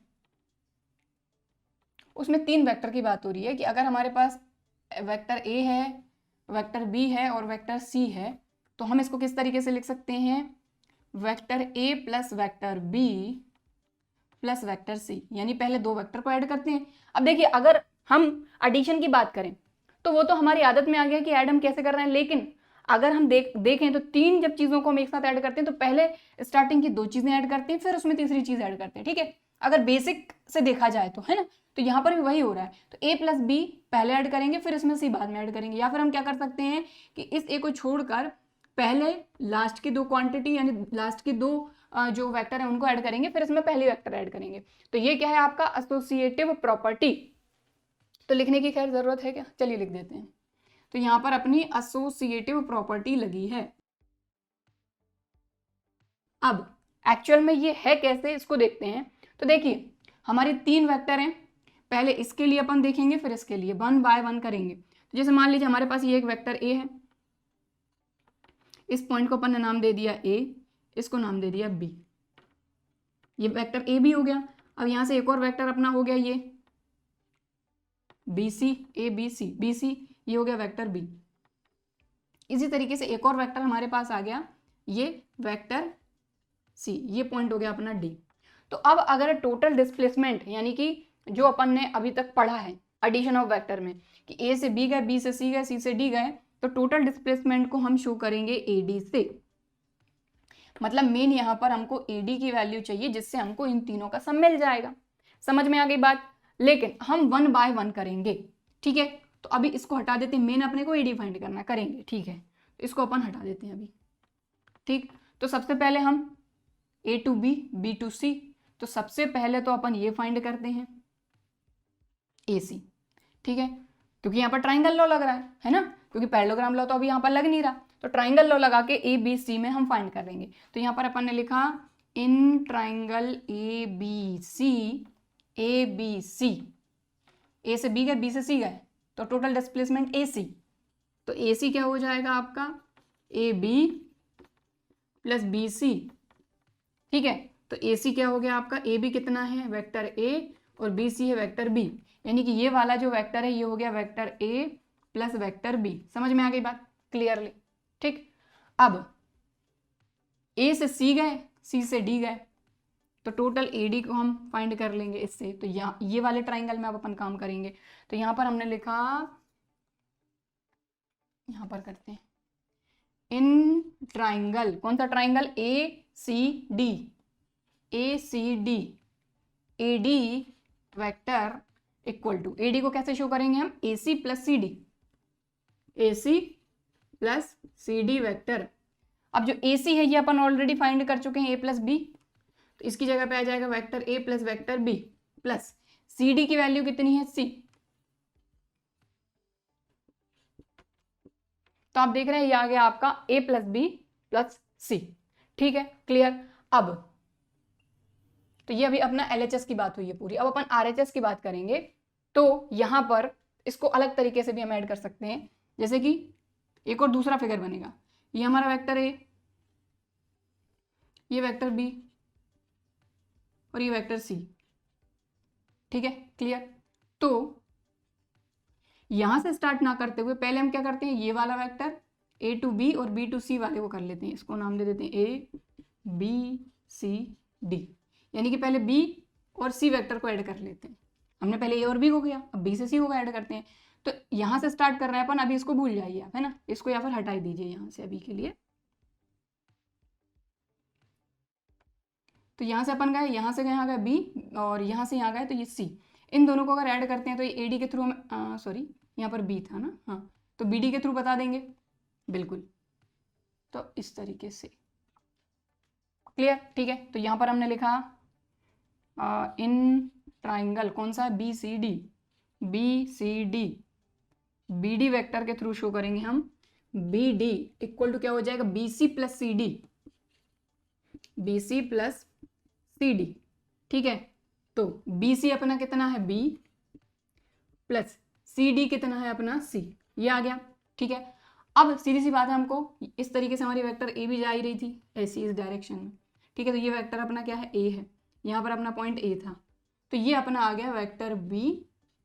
उसमें 3 वेक्टर की बात हो रही है कि अगर हमारे पास वेक्टर ए है, वेक्टर बी है और वेक्टर सी है, तो हम इसको किस तरीके से लिख सकते हैं, vector A plus vector B plus vector C, यानी पहले 2 वेक्टर को ऐड करते हैं। अब देखिए अगर हम एडिशन की बात करें तो वो तो हमारी आदत में आ गया कि ऐड हम कैसे कर रहे हैं, लेकिन अगर हम देखें तो 3 जब चीजों को हम एक साथ ऐड करते हैं तो पहले स्टार्टिंग की 2 चीजें ऐड करते हैं, फिर उसमें तीसरी चीज ऐड करते हैं। ठीक है, अगर बेसिक से देखा जाए तो, है ना, तो यहाँ पर भी वही हो रहा है। तो ए प्लस बी पहले ऐड करेंगे, फिर इसमें सी बाद में ऐड करेंगे, या फिर हम क्या कर सकते हैं कि इस ए को छोड़कर पहले लास्ट की 2 क्वांटिटी यानी लास्ट की 2 जो वेक्टर है उनको ऐड करेंगे, फिर इसमें पहली वेक्टर ऐड करेंगे। तो ये क्या है आपका एसोसिएटिव प्रॉपर्टी। तो लिखने की खैर जरूरत है क्या, चलिए लिख देते हैं। तो यहां पर अपनी एसोसिएटिव प्रॉपर्टी लगी है। अब एक्चुअल में ये है कैसे, इसको देखते हैं। तो देखिए हमारे 3 वेक्टर हैं, पहले इसके लिए अपन देखेंगे फिर इसके लिए 1 बाय 1 करेंगे। तो जैसे मान लीजिए हमारे पास ये एक वेक्टर ए है, इस पॉइंट को अपन ने नाम दे दिया ए, इसको नाम दे दिया बी, ये वेक्टर ए बी हो गया। अब यहां से एक और वेक्टर अपना हो गया ये B C, A B C, B C, ये हो गया वेक्टर बी। इसी तरीके से एक और वेक्टर हमारे पास आ गया, ये वेक्टर सी, ये पॉइंट हो गया अपना डी। तो अब अगर टोटल डिस्प्लेसमेंट यानी कि जो अपन ने अभी तक पढ़ा है एडिशन ऑफ वेक्टर में कि ए से बी गए, बी से सी गए, सी से डी गए, तो टोटल डिस्प्लेसमेंट को हम शो करेंगे एडी से। मतलब मेन यहां पर हमको एडी की वैल्यू चाहिए जिससे हमको इन तीनों का सम मिल जाएगा। समझ में आ गई बात। लेकिन हम 1 बाय 1 करेंगे। ठीक है, तो अभी इसको हटा देते हैं, मेन अपने को एडी फाइंड करना करेंगे। ठीक है, इसको अपन हटा देते हैं अभी। ठीक, तो सबसे पहले हम ए टू बी, बी टू सी, तो सबसे पहले तो अपन ये फाइंड करते हैं ए सी। ठीक है, क्योंकि यहाँ पर ट्राइंगल लॉ लग रहा है ना, क्योंकि पैरेललोग्राम लॉ तो अभी यहाँ पर लग नहीं रहा, तो ट्राइंगल लॉ लगा के ए बी सी में हम फाइंड कर लेंगे। तो यहाँ पर अपन ने लिखा in triangle A B C, A B C, A से बी गए, बी से सी गए, तो टोटल डिस्प्लेसमेंट ए सी। तो ए सी क्या हो जाएगा आपका, A B plus B C. ठीक है, तो ए सी क्या हो गया आपका, ए बी कितना है वेक्टर ए और बी सी है वेक्टर बी, यानी कि ये वाला जो वेक्टर है ये हो गया vector A plus vector B. समझ में आ गई बात क्लियरली। ठीक, अब ए से सी गए, सी से डी गए, तो टोटल एडी को हम फाइंड कर लेंगे इससे। तो यहाँ ये वाले ट्राइंगल में अब अपन काम करेंगे। तो यहाँ पर हमने लिखा, यहाँ पर करते हैं इन ट्राइंगल, कौन सा triangle, A C D, A C D, A D vector equal to, A D को कैसे शो करेंगे हम, A C plus C D, A C plus C D vector. अब जो ए सी है ये अपन ऑलरेडी फाइंड कर चुके हैं, ए प्लस बी, तो इसकी जगह पे आ जाएगा vector A plus vector B plus C D की वैल्यू कितनी है, सी। तो आप देख रहे हैं ये आ गया आपका ए प्लस बी प्लस सी। ठीक है, क्लियर। अब तो ये अभी अपना एलएचएस की बात हुई है पूरी। अब अपन आरएचएस की बात करेंगे। तो यहां पर इसको अलग तरीके से भी हम ऐड कर सकते हैं, जैसे कि एक और दूसरा फिगर बनेगा, ये हमारा वेक्टर ए, ये वेक्टर बी और ये वेक्टर सी। ठीक है, क्लियर। तो यहां से स्टार्ट ना करते हुए पहले हम क्या करते हैं, ये वाला वेक्टर ए टू बी और बी टू सी वाले को कर लेते हैं, इसको नाम दे देते हैं ए बी सी डी, यानी कि पहले बी और सी वेक्टर को ऐड कर लेते हैं। हमने पहले ए और बी हो गया, अब बी से सी को ऐड करते हैं। तो यहां से स्टार्ट कर रहे हैं अपन, अभी इसको भूल जाइए आप, है ना, इसको या फिर हटा दीजिए यहां से अभी के लिए। तो यहां से अपन गए, यहां से यहाँ गए बी और यहां से यहाँ गए, तो ये सी, इन दोनों को अगर ऐड करते हैं तो ये एडी के थ्रू हम, सॉरी यहाँ पर बी था ना, हाँ, तो बीडी के थ्रू बता देंगे बिल्कुल। तो इस तरीके से क्लियर। ठीक है, तो यहाँ पर हमने लिखा इन ट्राइंगल कौन सा, B C D, B C D, B D vector के थ्रू शो करेंगे हम, बी डी इक्वल टू क्या हो जाएगा, B C plus C D, B C plus C D. ठीक है, तो बी सी अपना कितना है बी प्लस सी डी कितना है अपना सी, ये आ गया। ठीक है, अब सीधी सी बात है, हमको इस तरीके से हमारी वेक्टर ए भी जा ही रही थी ऐसी इस डायरेक्शन में। ठीक है, तो ये वेक्टर अपना क्या है, ए है, यहाँ पर अपना पॉइंट ए था, तो ये अपना आ गया vector B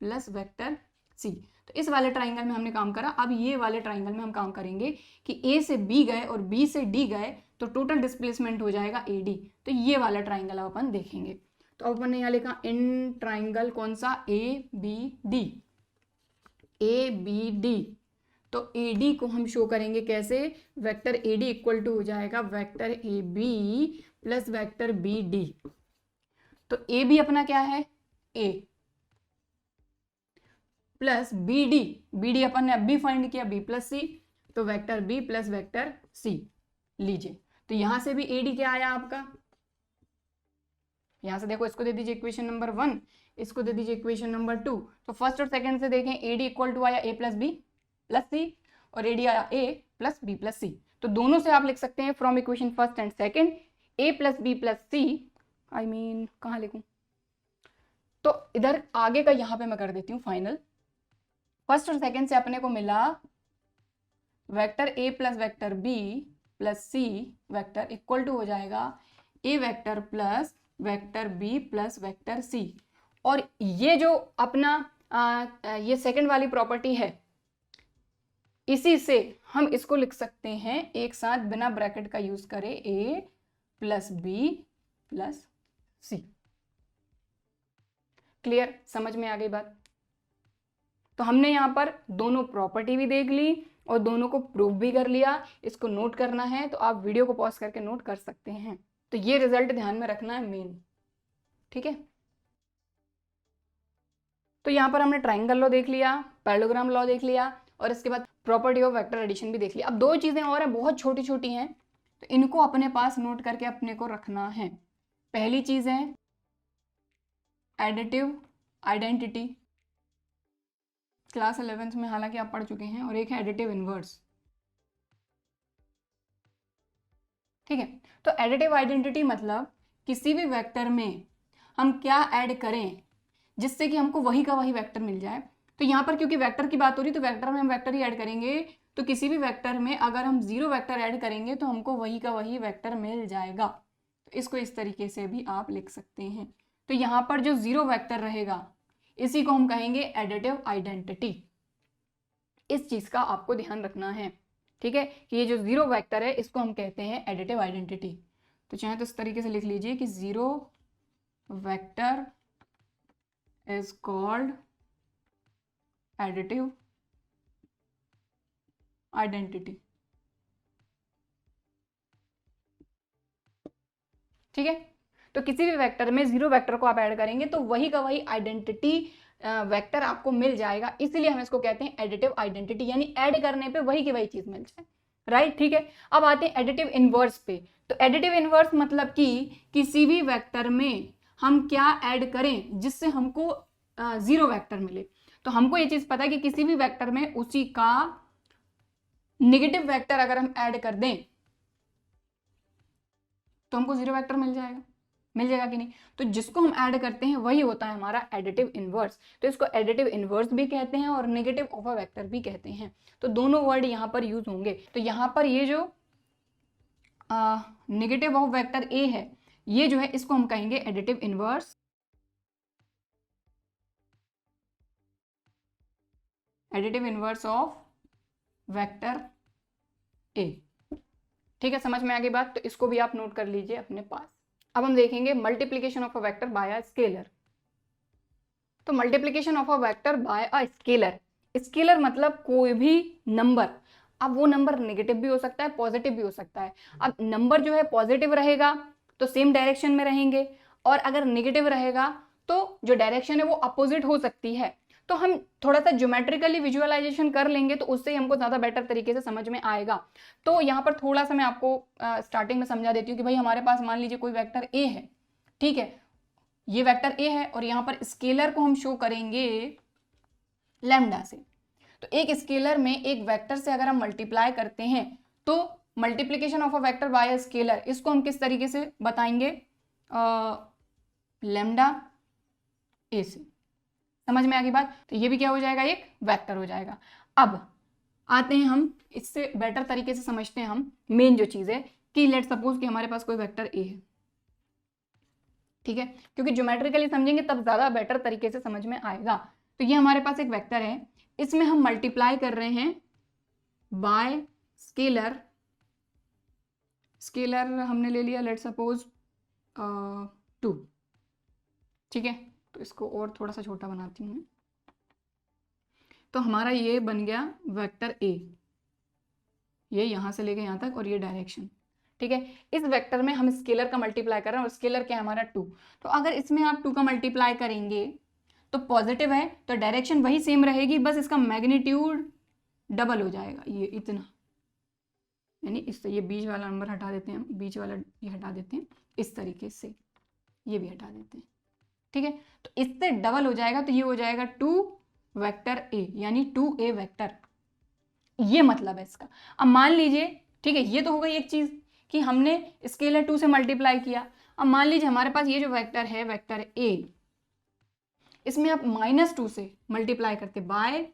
plus vector C. तो इस वाले ट्राइंगल में हमने काम करा। अब ये वाले ट्राइंगल में हम काम करेंगे कि ए से बी गए और बी से डी गए तो टोटल डिस्प्लेसमेंट हो जाएगा ए डी। तो ये वाला ट्राइंगल अब अपन देखेंगे। तो अब अपन ने यहाँ लिखा इन ट्राइंगल कौन सा, A B D, A B D. तो ए डी को हम शो करेंगे कैसे, vector A D equal to हो जाएगा vector A B plus vector B D. तो ए बी अपना क्या है, ए, प्लस बी डी अपन ने अब भी फाइंड किया बी प्लस सी, तो vector B plus vector C लीजिए। तो यहां से भी ए डी क्या आया आपका, यहां से देखो, इसको दे दीजिए इक्वेशन नंबर 1, इसको दे दीजिए इक्वेशन नंबर 2। तो फर्स्ट और सेकंड से देखें, ए डी इक्वल टू आया A plus B plus C और ए डी आया A plus B plus C. तो दोनों से आप लिख सकते हैं from equation first and second A plus B plus C, I mean कहाँ लिखूं, तो इधर आगे का यहां पे मैं कर देती हूँ फाइनल। फर्स्ट और सेकंड से अपने को मिला vector A plus vector B plus C vector equal to हो जाएगा A vector plus vector B plus vector C. और ये जो अपना ये सेकंड वाली प्रॉपर्टी है, इसी से हम इसको लिख सकते हैं एक साथ बिना ब्रैकेट का यूज करें, ए प्लस बी प्लस सी। क्लियर, समझ में आ गई बात। तो हमने यहाँ पर दोनों प्रॉपर्टी भी देख ली और दोनों को प्रूव भी कर लिया। इसको नोट करना है तो आप वीडियो को पॉज करके नोट कर सकते हैं। तो ये रिजल्ट ध्यान में रखना है मेन, ठीक है। तो यहाँ पर हमने ट्राइंगल लॉ देख लिया, पैरेललोग्राम लॉ देख लिया और इसके बाद प्रॉपर्टी ऑफ वेक्टर एडिशन भी देख लिया। अब दो चीजें और हैं, बहुत छोटी छोटी हैं, तो इनको अपने पास नोट करके अपने को रखना है। पहली चीज है एडिटिव आइडेंटिटी, क्लास 11th में हालांकि आप पढ़ चुके हैं, और एक है एडिटिव इनवर्स, ठीक है। तो एडिटिव आइडेंटिटी मतलब किसी भी वेक्टर में हम क्या ऐड करें जिससे कि हमको वही का वही वेक्टर मिल जाए। तो यहाँ पर क्योंकि वेक्टर की बात हो रही तो वेक्टर में हम वेक्टर ही ऐड करेंगे, तो किसी भी वेक्टर में अगर हम 0 वेक्टर ऐड करेंगे तो हमको वही का वही वेक्टर मिल जाएगा। तो इसको इस तरीके से भी आप लिख सकते हैं। तो यहाँ पर जो 0 वेक्टर रहेगा इसी को हम कहेंगे एडिटिव आइडेंटिटी। इस चीज का आपको ध्यान रखना है, ठीक है, कि ये जो 0 वेक्टर है इसको हम कहते हैं एडिटिव आइडेंटिटी। तो चाहे तो इस तरीके से लिख लीजिए कि 0 vector is called additive identity, ठीक है। तो किसी भी वेक्टर में 0 वेक्टर को आप ऐड करेंगे तो वही का वही आइडेंटिटी वेक्टर आपको मिल जाएगा, इसीलिए हम इसको कहते हैं एडिटिव आइडेंटिटी, यानी ऐड करने पे वही की वही चीज मिल जाए, राइट, ठीक है। अब आते हैं एडिटिव इनवर्स पे। तो एडिटिव इनवर्स मतलब कि किसी भी वेक्टर में हम क्या ऐड करें जिससे हमको 0 वेक्टर मिले। तो हमको ये चीज पता है कि किसी भी वेक्टर में उसी का नेगेटिव वेक्टर अगर हम ऐड कर दें तो हमको 0 वेक्टर मिल जाएगा कि नहीं। तो जिसको हम ऐड करते हैं वही होता है हमारा एडिटिव इनवर्स। तो इसको एडिटिव इनवर्स भी कहते हैं और नेगेटिव ऑफ अ वेक्टर भी कहते हैं। तो दोनों वर्ड यहाँ पर यूज होंगे। तो यहाँ पर ये जो नेगेटिव ऑफ वेक्टर ए है, ये जो है इसको हम कहेंगे additive inverse, additive inverse of vector A, ठीक है। समझ में आ गई बात। तो इसको भी आप नोट कर लीजिए अपने पास। अब हम देखेंगे multiplication of a vector by a scalar. तो multiplication of a vector by a scalar, scalar मतलब कोई भी नंबर। अब वो नंबर नेगेटिव भी हो सकता है, पॉजिटिव भी हो सकता है। अब नंबर जो है पॉजिटिव रहेगा तो सेम डायरेक्शन में रहेंगे, और अगर नेगेटिव रहेगा तो जो डायरेक्शन है वो अपोजिट हो सकती है। तो हम थोड़ा सा ज्योमेट्रिकली विजुअलाइजेशन कर लेंगे तो उससे हमको ज़्यादा बेटर तरीके से समझ में आएगा। तो यहाँ पर थोड़ा सा मैं आपको स्टार्टिंग में समझा देती हूँ कि भाई हमारे पास मान लीजिए कोई वेक्टर ए है, ठीक है, ये वेक्टर ए है और यहाँ पर स्केलर को हम शो करेंगे लैम्डा से। तो एक स्केलर में एक वेक्टर से अगर हम मल्टीप्लाई करते हैं तो multiplication of a vector by a scalar, इसको हम किस तरीके से बताएंगे, लैम्डा ए से। समझ में आ गई बात। तो ये भी क्या हो जाएगा, एक वेक्टर हो जाएगा। अब आते हैं हम इससे बेटर तरीके से समझते हैं हम मेन जो चीज़ है कि लेट सपोज कि हमारे पास कोई वेक्टर ए है, ठीक है, क्योंकि ज्योमेट्रिकली समझेंगे तब ज़्यादा बेटर तरीके से समझ में आएगा। तो ये हमारे पास एक वेक्टर है, इसमें हम मल्टीप्लाई कर रहे हैं बाय स्केलर। स्केलर हमने ले लिया लेट सपोज 2, ठीक है। तो इसको और थोड़ा सा छोटा बनाती हूँ मैं। तो हमारा ये बन गया वेक्टर ए, ये यहाँ से लेके यहाँ तक और ये डायरेक्शन, ठीक है। इस वेक्टर में हम स्केलर का मल्टीप्लाई कर रहे हैं और स्केलर क्या है हमारा 2। तो अगर इसमें आप 2 का मल्टीप्लाई करेंगे तो पॉजिटिव है तो डायरेक्शन वही सेम रहेगी, बस इसका मैग्नीट्यूड डबल हो जाएगा, ये इतना, यानी इससे ये बीच वाला नंबर हटा देते हैं, बीच वाला ये हटा देते हैं, इस तरीके से ये भी हटा देते हैं, ठीक है। तो इससे डबल हो जाएगा तो ये हो जाएगा 2 वेक्टर ए, यानी 2a वेक्टर, ये मतलब है इसका। अब मान लीजिए, ठीक है, ये तो हो गई एक चीज कि हमने स्केलर 2 से मल्टीप्लाई किया। अब मान लीजिए हमारे पास ये जो वेक्टर है वेक्टर ए, इसमें आप -2 से मल्टीप्लाई करते बाय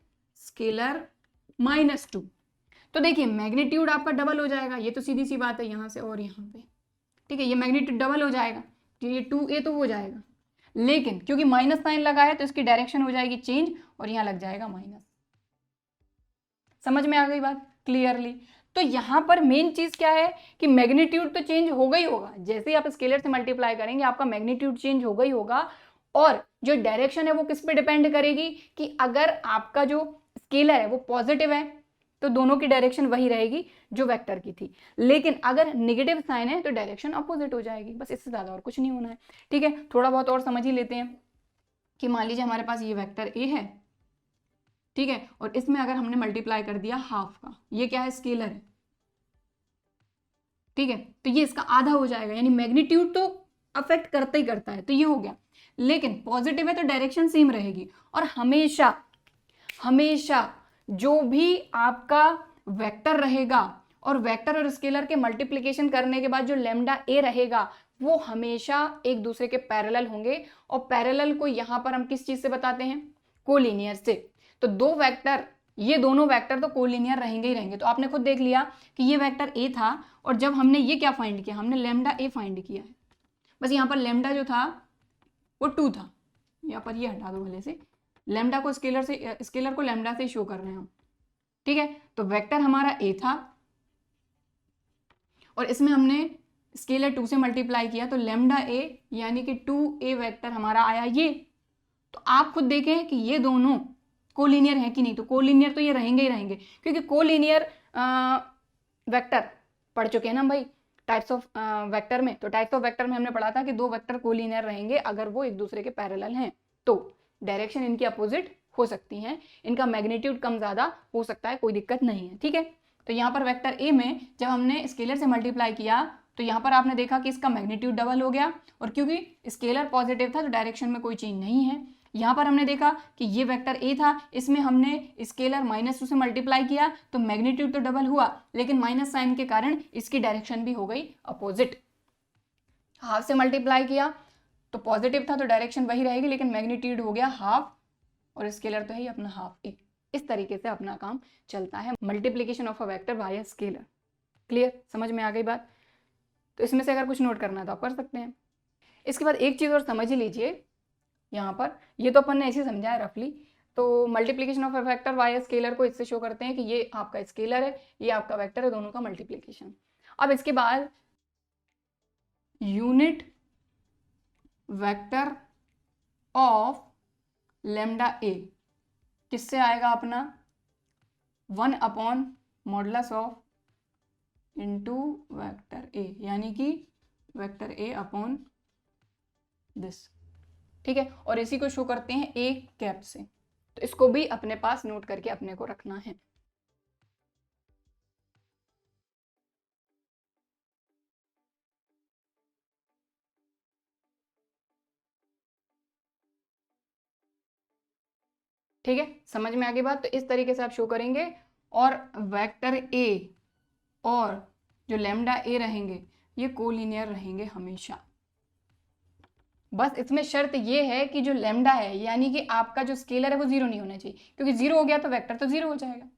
स्केलर -2, तो देखिए मैग्नीट्यूड आपका डबल हो जाएगा, ये तो सीधी सी बात है, यहाँ से और यहाँ पे, ठीक है, ये मैग्नीट्यूड डबल हो जाएगा, तो ये 2a तो हो जाएगा, लेकिन क्योंकि माइनस साइन लगा है तो इसकी डायरेक्शन हो जाएगी चेंज और यहाँ लग जाएगा माइनस। समझ में आ गई बात क्लियरली? तो यहाँ पर मेन चीज क्या है कि मैग्नीट्यूड तो चेंज होगा ही होगा, जैसे ही आप स्केलर से मल्टीप्लाई करेंगे आपका मैग्नीट्यूड चेंज होगा ही होगा, और जो डायरेक्शन है वो किस पे डिपेंड करेगी कि अगर आपका जो स्केलर है वो पॉजिटिव है तो दोनों की डायरेक्शन वही रहेगी जो वेक्टर की थी, लेकिन अगर नेगेटिव साइन है तो डायरेक्शन अपोजिट हो जाएगी, बस इससे ज्यादा और कुछ नहीं होना है, ठीक है। थोड़ा बहुत और समझ ही लेते हैं कि मान लीजिए हमारे पास ये वेक्टर ए है, ठीक है, और इसमें अगर हमने मल्टीप्लाई कर दिया हाफ का, ये क्या है स्केलर है, ठीक है, तो ये इसका आधा हो जाएगा, यानी मैग्नीट्यूड तो अफेक्ट करता ही करता है, तो ये हो गया, लेकिन पॉजिटिव है तो डायरेक्शन सेम रहेगी। और हमेशा हमेशा जो भी आपका वेक्टर रहेगा और वेक्टर और स्केलर के मल्टीप्लिकेशन करने के बाद जो लैम्डा ए रहेगा वो हमेशा एक दूसरे के पैरेलल होंगे, और पैरेलल को यहां पर हम किस चीज से बताते हैं, कोलिनियर से। तो दो वेक्टर, ये दोनों वेक्टर तो कोलिनियर रहेंगे ही रहेंगे। तो आपने खुद देख लिया कि ये वेक्टर ए था और जब हमने ये क्या फाइंड किया, हमने लैम्डा ए फाइंड किया है, बस यहाँ पर लैम्डा जो था वो 2 था, यहाँ पर ये हटा दो भले से, लैम्डा को स्केलर को लैम्डा से शो कर रहे हैं हम, ठीक है। तो वेक्टर हमारा ए था और इसमें हमने स्केलर 2 से मल्टीप्लाई किया तो लैम्डा ए यानी कि 2a वेक्टर हमारा आया ये। तो आप खुद देखें कि ये दोनों कोलिनियर है कि नहीं, तो कोलिनियर तो ये रहेंगे ही रहेंगे, क्योंकि कोलिनियर वेक्टर पढ़ चुके हैं ना भाई टाइप्स ऑफ वेक्टर में। तो टाइप्स ऑफ वेक्टर में हमने पढ़ा था कि दो वेक्टर कोलिनियर रहेंगे अगर वो एक दूसरे के पैरेलल हैं, तो डायरेक्शन इनकी अपोजिट हो सकती हैं, इनका मैग्नीट्यूड कम ज्यादा हो सकता है, कोई दिक्कत नहीं है, ठीक है। तो यहाँ पर वेक्टर ए में जब हमने स्केलर से मल्टीप्लाई किया तो यहाँ पर आपने देखा कि इसका मैग्नीट्यूड डबल हो गया, और क्योंकि स्केलर पॉजिटिव था तो डायरेक्शन में कोई चेंज नहीं है। यहाँ पर हमने देखा कि ये वेक्टर ए था, इसमें हमने स्केलर -2 से मल्टीप्लाई किया तो मैग्नीट्यूड तो डबल हुआ, लेकिन माइनस साइन के कारण इसकी डायरेक्शन भी हो गई अपोजिट। हाफ से मल्टीप्लाई किया तो पॉजिटिव था तो डायरेक्शन वही रहेगी, लेकिन मैग्नीट्यूड हो गया हाफ और स्केलर तो है ही अपना हाफ ए। इस तरीके से अपना काम चलता है multiplication of a vector bye scalar. Clear, समझ में आ गई बात? तो इसमें से अगर कुछ नोट करना है तो आप कर सकते हैं। इसके बाद एक चीज़ और समझ ही लीजिए, यहाँ पर ये तो अपन ने ऐसे समझा है रफली, तो multiplication of a vector bye scalar को इससे शो करते हैं कि ये आपका स्केलर है, ये आपका वेक्टर है, दोनों का मल्टीप्लीकेशन। अब इसके बाद यूनिट वेक्टर ऑफ लैम्डा ए किससे आएगा अपना 1/मॉडुलस ऑफ इनटू वेक्टर ए, यानी कि वेक्टर ए अपॉन दिस, ठीक है। और इसी को शो करते हैं ए कैप से, तो इसको भी अपने पास नोट करके अपने को रखना है। ठीक है, समझ में आ गई बात? तो इस तरीके से आप शो करेंगे, और वेक्टर ए और जो लैम्डा ए रहेंगे ये कोलिनियर रहेंगे हमेशा। बस इसमें शर्त ये है कि जो लैम्डा है यानी कि आपका जो स्केलर है वो 0 नहीं होना चाहिए, क्योंकि 0 हो गया तो वेक्टर तो 0 हो जाएगा।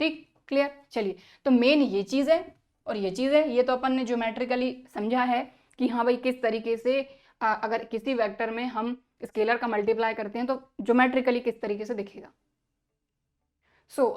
ठीक, क्लियर? चलिए, तो मेन ये चीज़ है और ये चीज़ है, ये तो अपन ने ज्योमेट्रिकली समझा है कि हाँ भाई किस तरीके से अगर किसी वेक्टर में हम स्केलर का मल्टीप्लाई करते हैं तो ज्योमेट्रिकली किस तरीके से दिखेगा।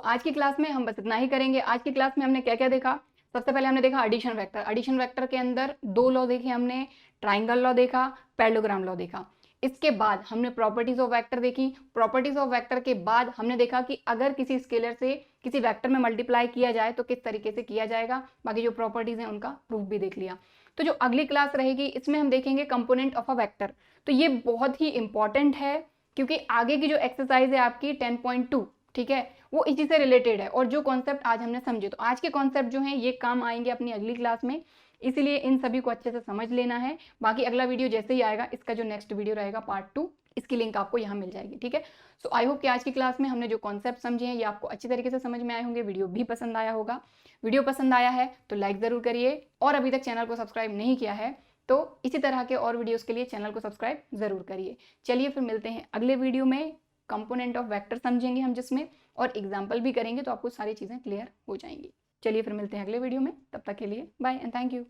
आज की क्लास में हम बस इतना ही करेंगे। आज की क्लास में हमने क्या क्या देखा। सबसे पहले हमने देखा एडिशन वेक्टर। एडिशन वेक्टर के अंदर 2 लॉ देखे हमने, ट्राइंगल लॉ देखा, पैरेललोग्राम लॉ देखा। इसके बाद हमने प्रॉपर्टीज ऑफ वेक्टर देखी। प्रॉपर्टीज ऑफ वेक्टर के बाद हमने देखा कि अगर किसी स्केलर से किसी वेक्टर में मल्टीप्लाई किया जाए तो किस तरीके से किया जाएगा। बाकी जो प्रॉपर्टीज हैं उनका प्रूफ भी देख लिया। तो जो अगली क्लास रहेगी इसमें हम देखेंगे कंपोनेंट ऑफ अ वेक्टर। तो ये बहुत ही इंपॉर्टेंट है क्योंकि आगे की जो एक्सरसाइज है आपकी 10.2, ठीक है, वो इसी से रिलेटेड है। और जो कॉन्सेप्ट आज हमने समझे, तो आज के कॉन्सेप्ट जो हैं ये काम आएंगे अपनी अगली क्लास में, इसीलिए इन सभी को अच्छे से समझ लेना है। बाकी अगला वीडियो जैसे ही आएगा, इसका जो नेक्स्ट वीडियो रहेगा पार्ट 2, इसकी लिंक आपको यहाँ मिल जाएगी, ठीक है। सो आई होप कि आज की क्लास में हमने जो कॉन्सेप्ट समझे हैं ये आपको अच्छी तरीके से समझ में आए होंगे। वीडियो भी पसंद आया होगा। वीडियो पसंद आया है तो लाइक ज़रूर करिए, और अभी तक चैनल को सब्सक्राइब नहीं किया है तो इसी तरह के और वीडियोज़ के लिए चैनल को सब्सक्राइब ज़रूर करिए। चलिए फिर मिलते हैं अगले वीडियो में। कंपोनेंट ऑफ वेक्टर समझेंगे हम जिसमें, और एग्जाम्पल भी करेंगे, तो आपको सारी चीज़ें क्लियर हो जाएंगी। चलिए फिर मिलते हैं अगले वीडियो में। तब तक के लिए बाय एंड थैंक यू।